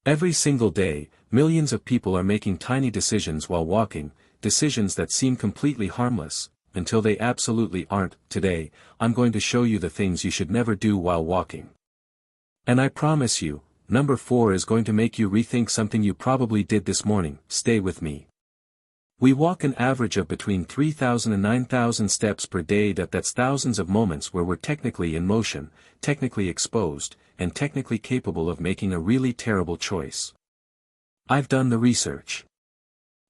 Every single day, millions of people are making tiny decisions while walking, decisions that seem completely harmless, until they absolutely aren't. Today, I'm going to show you the things you should never do while walking. And I promise you, number 4 is going to make you rethink something you probably did this morning. Stay with me. We walk an average of between 3,000 and 9,000 steps per day. That's thousands of moments where we're technically in motion, technically exposed, and technically capable of making a really terrible choice. I've done the research.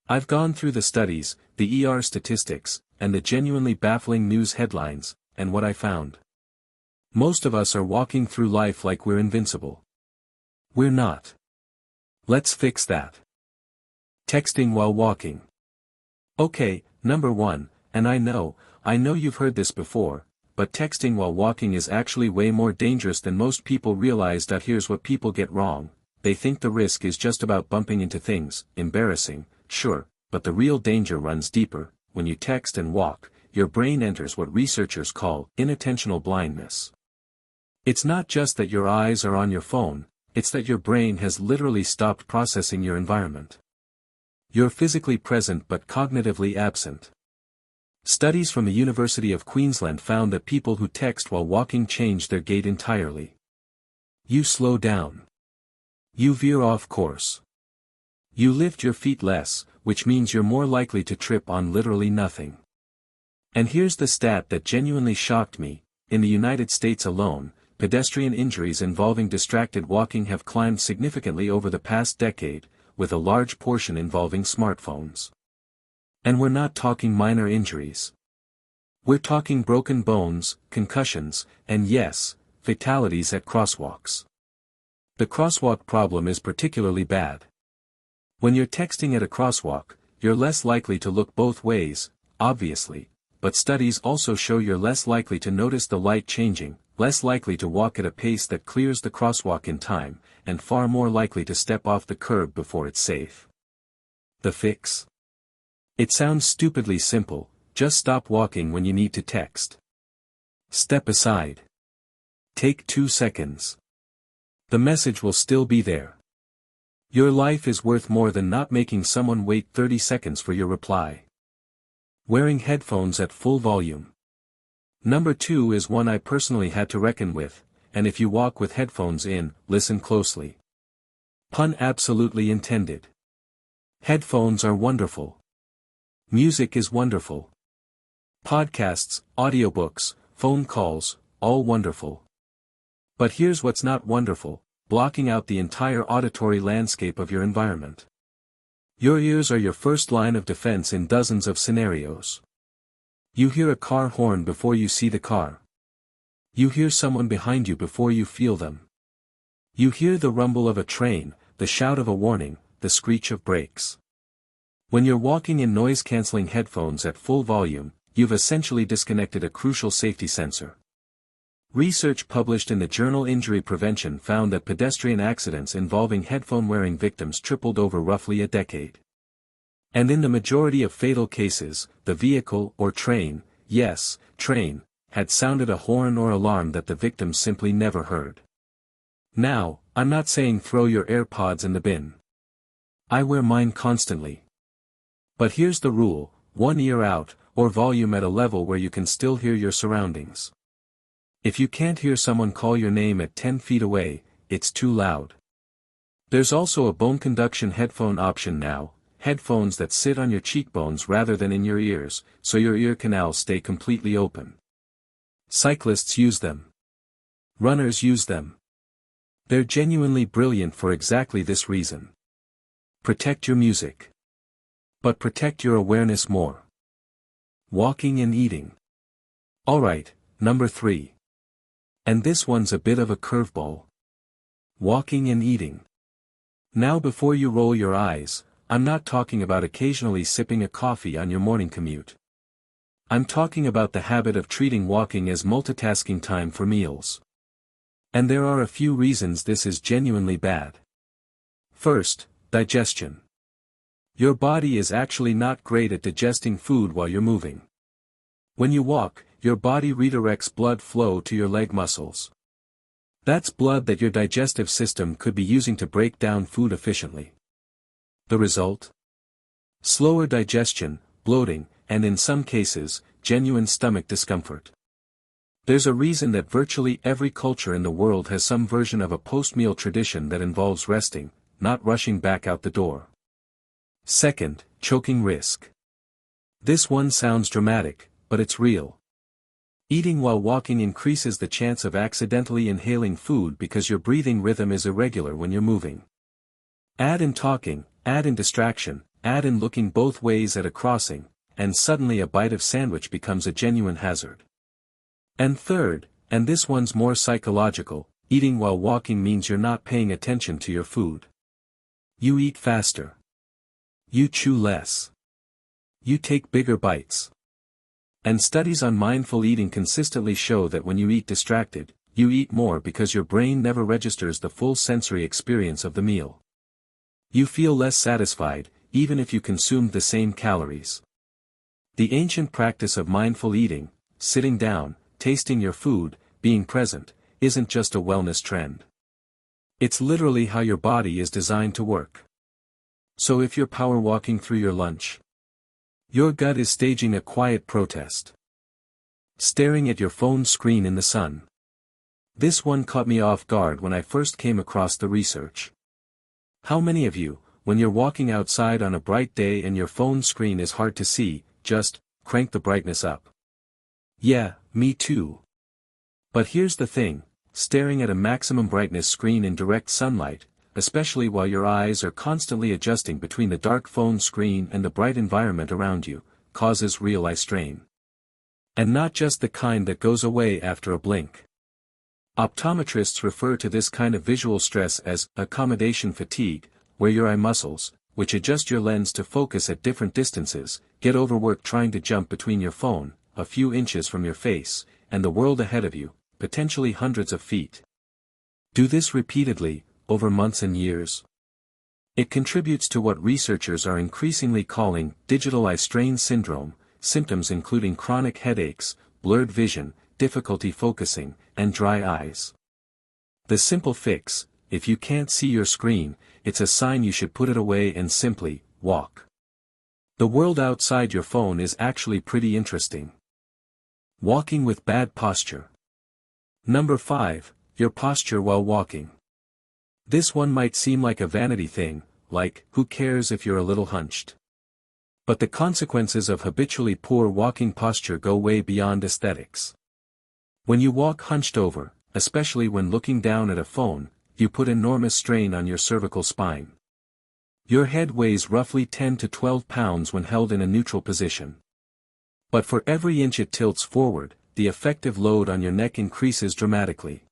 I've gone through the studies, the statistics, and the genuinely baffling news headlines, and what I found. Most of us are walking through life like we're invincible. We're not. Let's fix that. Texting while walking. Okay, number 1, and I know you've heard this before, but texting while walking is actually way more dangerous than most people realize. Here's what people get wrong. They think the risk is just about bumping into things. Embarrassing, sure, but the real danger runs deeper. When you text and walk, your brain enters what researchers call inattentional blindness. It's not just that your eyes are on your phone, it's that your brain has literally stopped processing your environment. You're physically present but cognitively absent. Studies from the University of Queensland found that people who text while walking change their gait entirely. You slow down. You veer off course. You lift your feet less, which means you're more likely to trip on literally nothing. And here's the stat that genuinely shocked me. In the United States alone, pedestrian injuries involving distracted walking have climbed significantly over the past decade, with a large portion involving smartphones. And we're not talking minor injuries. We're talking broken bones, concussions, and yes, fatalities at crosswalks. The crosswalk problem is particularly bad. When you're texting at a crosswalk, you're less likely to look both ways, obviously, but studies also show you're less likely to notice the light changing, less likely to walk at a pace that clears the crosswalk in time, and far more likely to step off the curb before it's safe. The fix? It sounds stupidly simple. Just stop walking when you need to text. Step aside. Take 2 seconds. The message will still be there. Your life is worth more than not making someone wait 30 seconds for your reply. Wearing headphones at full volume. Number 2 is one I personally had to reckon with, and if you walk with headphones in, listen closely. Pun absolutely intended. Headphones are wonderful. Music is wonderful. Podcasts, audiobooks, phone calls, all wonderful. But here's what's not wonderful: blocking out the entire auditory landscape of your environment. Your ears are your first line of defense in dozens of scenarios. You hear a car horn before you see the car. You hear someone behind you before you feel them. You hear the rumble of a train, the shout of a warning, the screech of brakes. When you're walking in noise-canceling headphones at full volume, you've essentially disconnected a crucial safety sensor. Research published in the journal Injury Prevention found that pedestrian accidents involving headphone-wearing victims tripled over roughly a decade. And in the majority of fatal cases, the vehicle or train, yes, train, had sounded a horn or alarm that the victims simply never heard. Now, I'm not saying throw your AirPods in the bin. I wear mine constantly. But here's the rule: one ear out, or volume at a level where you can still hear your surroundings. If you can't hear someone call your name at 10 feet away, it's too loud. There's also a bone conduction headphone option now, headphones that sit on your cheekbones rather than in your ears, so your ear canals stay completely open. Cyclists use them. Runners use them. They're genuinely brilliant for exactly this reason. Protect your music. But protect your awareness more. Walking and eating. Alright, number 3. And this one's a bit of a curveball. Walking and eating. Now before you roll your eyes, I'm not talking about occasionally sipping a coffee on your morning commute. I'm talking about the habit of treating walking as multitasking time for meals. And there are a few reasons this is genuinely bad. First, digestion. Your body is actually not great at digesting food while you're moving. When you walk, your body redirects blood flow to your leg muscles. That's blood that your digestive system could be using to break down food efficiently. The result? Slower digestion, bloating, and in some cases, genuine stomach discomfort. There's a reason that virtually every culture in the world has some version of a post-meal tradition that involves resting, not rushing back out the door. Second, choking risk. This one sounds dramatic, but it's real. Eating while walking increases the chance of accidentally inhaling food because your breathing rhythm is irregular when you're moving. Add in talking, add in distraction, add in looking both ways at a crossing, and suddenly a bite of sandwich becomes a genuine hazard. And third, and this one's more psychological, eating while walking means you're not paying attention to your food. You eat faster. You chew less. You take bigger bites. And studies on mindful eating consistently show that when you eat distracted, you eat more because your brain never registers the full sensory experience of the meal. You feel less satisfied, even if you consumed the same calories. The ancient practice of mindful eating, sitting down, tasting your food, being present, isn't just a wellness trend. It's literally how your body is designed to work. So if you're power walking through your lunch, your gut is staging a quiet protest. Staring at your phone screen in the sun. This one caught me off guard when I first came across the research. How many of you, when you're walking outside on a bright day and your phone screen is hard to see, just crank the brightness up? Yeah, me too. But here's the thing, staring at a maximum brightness screen in direct sunlight, especially while your eyes are constantly adjusting between the dark phone screen and the bright environment around you, causes real eye strain. And not just the kind that goes away after a blink. Optometrists refer to this kind of visual stress as accommodation fatigue, where your eye muscles, which adjust your lens to focus at different distances, get overworked trying to jump between your phone, a few inches from your face, and the world ahead of you, potentially hundreds of feet. Do this repeatedly, over months and years. It contributes to what researchers are increasingly calling digital eye strain syndrome, symptoms including chronic headaches, blurred vision, difficulty focusing, and dry eyes. The simple fix: if you can't see your screen, it's a sign you should put it away and simply walk. The world outside your phone is actually pretty interesting. Walking with bad posture. Number 5, your posture while walking. This one might seem like a vanity thing, like, who cares if you're a little hunched? But the consequences of habitually poor walking posture go way beyond aesthetics. When you walk hunched over, especially when looking down at a phone, you put enormous strain on your cervical spine. Your head weighs roughly 10 to 12 pounds when held in a neutral position. But for every inch it tilts forward, the effective load on your neck increases dramatically.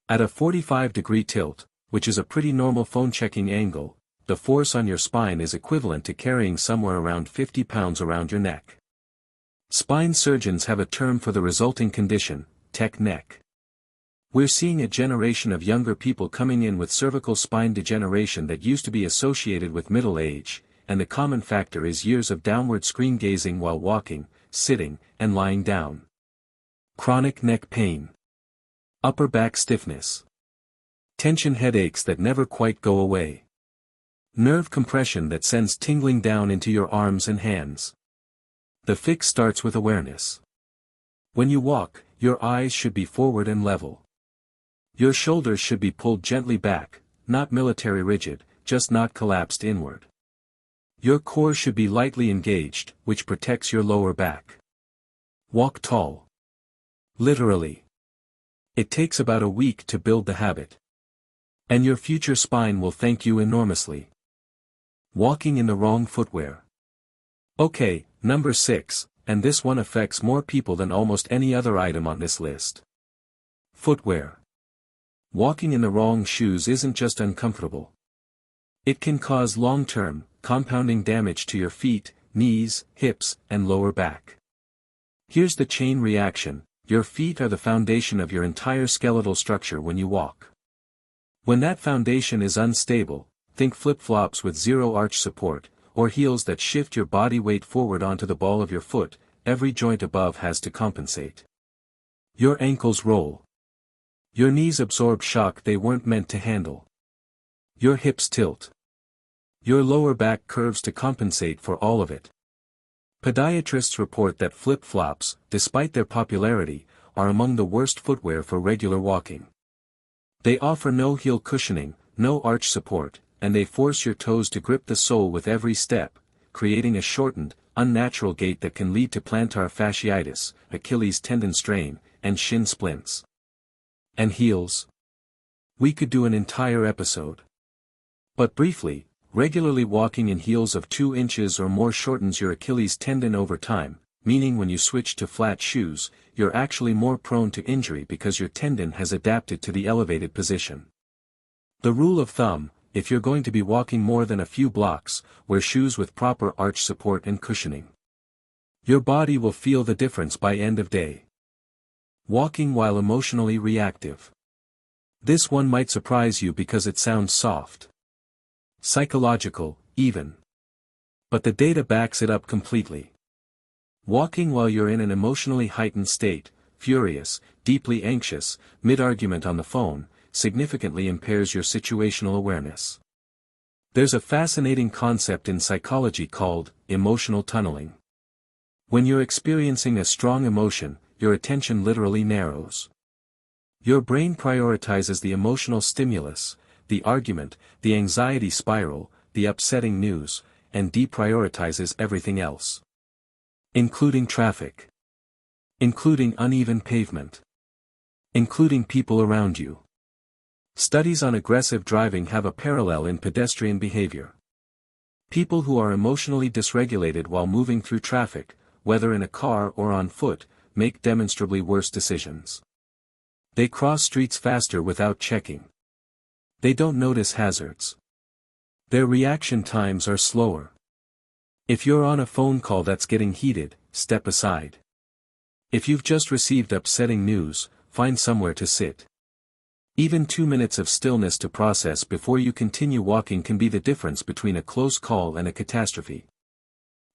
At a 45-degree tilt, which is a pretty normal phone-checking angle, the force on your spine is equivalent to carrying somewhere around 50 pounds around your neck. Spine surgeons have a term for the resulting condition, tech neck. We're seeing a generation of younger people coming in with cervical spine degeneration that used to be associated with middle age, and the common factor is years of downward screen gazing while walking, sitting, and lying down. Chronic neck pain. Upper back stiffness. Tension headaches that never quite go away. Nerve compression that sends tingling down into your arms and hands. The fix starts with awareness. When you walk, your eyes should be forward and level. Your shoulders should be pulled gently back, not military rigid, just not collapsed inward. Your core should be lightly engaged, which protects your lower back. Walk tall. Literally. It takes about a week to build the habit. And your future spine will thank you enormously. Walking in the wrong footwear. Okay, number 6, and this one affects more people than almost any other item on this list. Footwear. Walking in the wrong shoes isn't just uncomfortable. It can cause long-term, compounding damage to your feet, knees, hips, and lower back. Here's the chain reaction: your feet are the foundation of your entire skeletal structure when you walk. When that foundation is unstable, think flip-flops with zero arch support, or heels that shift your body weight forward onto the ball of your foot, every joint above has to compensate. Your ankles roll. Your knees absorb shock they weren't meant to handle. Your hips tilt. Your lower back curves to compensate for all of it. Podiatrists report that flip-flops, despite their popularity, are among the worst footwear for regular walking. They offer no heel cushioning, no arch support, and they force your toes to grip the sole with every step, creating a shortened, unnatural gait that can lead to plantar fasciitis, Achilles tendon strain, and shin splints. And heels? We could do an entire episode. But briefly, regularly walking in heels of 2 inches or more shortens your Achilles tendon over time, meaning when you switch to flat shoes, you're actually more prone to injury because your tendon has adapted to the elevated position. The rule of thumb: if you're going to be walking more than a few blocks, wear shoes with proper arch support and cushioning. Your body will feel the difference by end of day. Walking while emotionally reactive. This one might surprise you because it sounds soft. Psychological, even. But the data backs it up completely. Walking while you're in an emotionally heightened state, furious, deeply anxious, mid-argument on the phone, significantly impairs your situational awareness. There's a fascinating concept in psychology called emotional tunneling. When you're experiencing a strong emotion, your attention literally narrows. Your brain prioritizes the emotional stimulus, the argument, the anxiety spiral, the upsetting news, and deprioritizes everything else. Including traffic. Including uneven pavement. Including people around you. Studies on aggressive driving have a parallel in pedestrian behavior. People who are emotionally dysregulated while moving through traffic, whether in a car or on foot, make demonstrably worse decisions. They cross streets faster without checking. They don't notice hazards. Their reaction times are slower. If you're on a phone call that's getting heated, step aside. If you've just received upsetting news, find somewhere to sit. Even 2 minutes of stillness to process before you continue walking can be the difference between a close call and a catastrophe.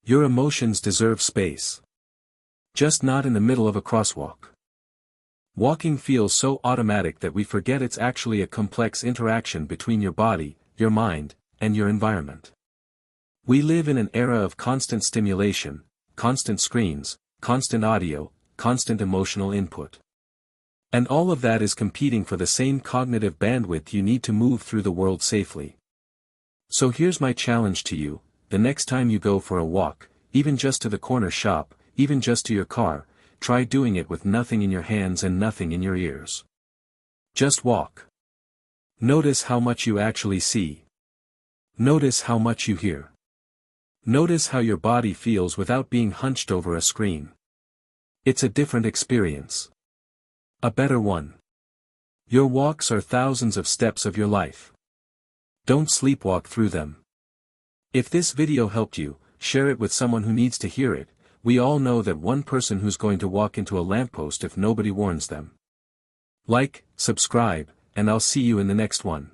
Your emotions deserve space. Just not in the middle of a crosswalk. Walking feels so automatic that we forget it's actually a complex interaction between your body, your mind, and your environment. We live in an era of constant stimulation, constant screens, constant audio, constant emotional input. And all of that is competing for the same cognitive bandwidth you need to move through the world safely. So here's my challenge to you: the next time you go for a walk, even just to the corner shop, even just to your car, try doing it with nothing in your hands and nothing in your ears. Just walk. Notice how much you actually see. Notice how much you hear. Notice how your body feels without being hunched over a screen. It's a different experience. A better one. Your walks are thousands of steps of your life. Don't sleepwalk through them. If this video helped you, share it with someone who needs to hear it. We all know that one person who's going to walk into a lamppost if nobody warns them. Like, subscribe, and I'll see you in the next one.